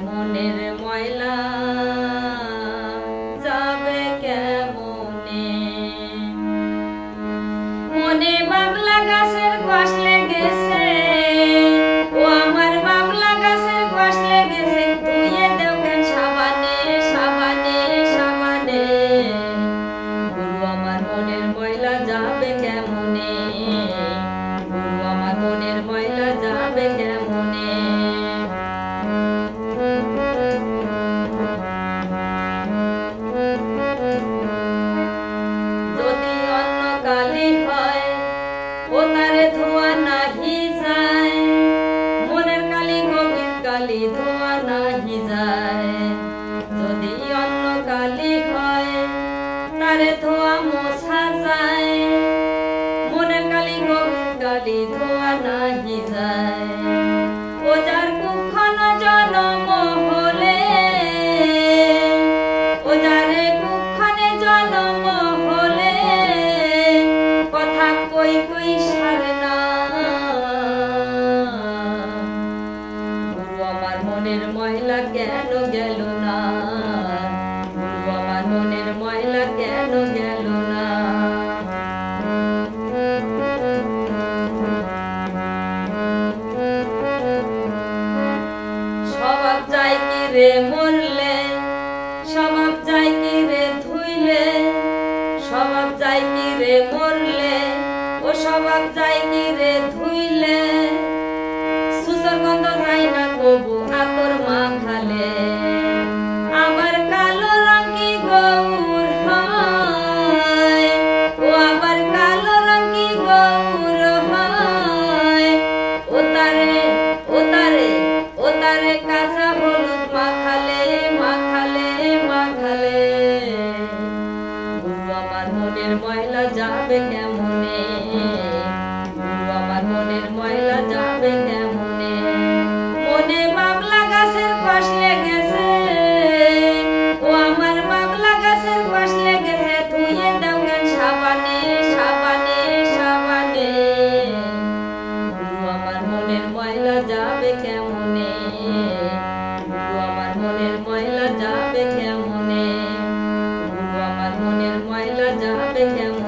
মনের ময়লা যাবে কেমনে। মনে বাবলা গাছের কষ লেগেছে, ও আমার বাবলা গাছের কষ লেগেছে, ধুয়ে দেও কেন সাবানে সাবানে সাবানে। গুরু আমার মনের ময়লা যাবে কেমনে, গুরু আমার মনের ময়লা যাবে কেমনে। যদি অন্য কালি হয় ও তারে ধোয়া নাহি যায়, মনের কালি গভীর কালি ধোয়া নাহি যায়। যদি অন্য কালি হয় তারে ধোয়া মোছা যায়, মনের কালি গভীর কালি ধোয়া নাহি যায়। ও যার কুক্ষণ জনম হলে, ও যারে কুক্ষণে জনম হলে, কথা কই কই সারে না। গুরু আমার মনের ময়লা কেন গেল না, গুরু আমার মনের ময়লা কেন গেল না। স্বভাব যায় কি রে মরলে, স্বভাব যায় কি রে ধুইলে, স্বভাব যায় কি রে মরলে, ও স্বভাব যায় কি রে ধুইলে। সুসর গন্ধ যায় না কবু আতর মাখালে, আবার কালো রং কি গৌর হয়, ও আবার কালো রং কি গৌর হয়। ও তারে ও তারে ও তারে কাঁচা হলুদ মাখালে মাখালে মাখালে। গুরু আমার মনের ময়লা যাবে কেমনে, গুরু আমার মনের ময়লা যাবে কেমনে। মনে বাবলা গাছের কষ লেগেছে, ও আমার বাবলা গাছের কষ লেগেছে, ধুয়ে দাও কেন সাবানে সাবানে সাবানে। গুরু আমার মনের ময়লা যাবে কেমনে, গুরু আমার মনের ময়লা যাবে কেমনে, গুরু আমার মনের ময়লা যাবে কেমনে।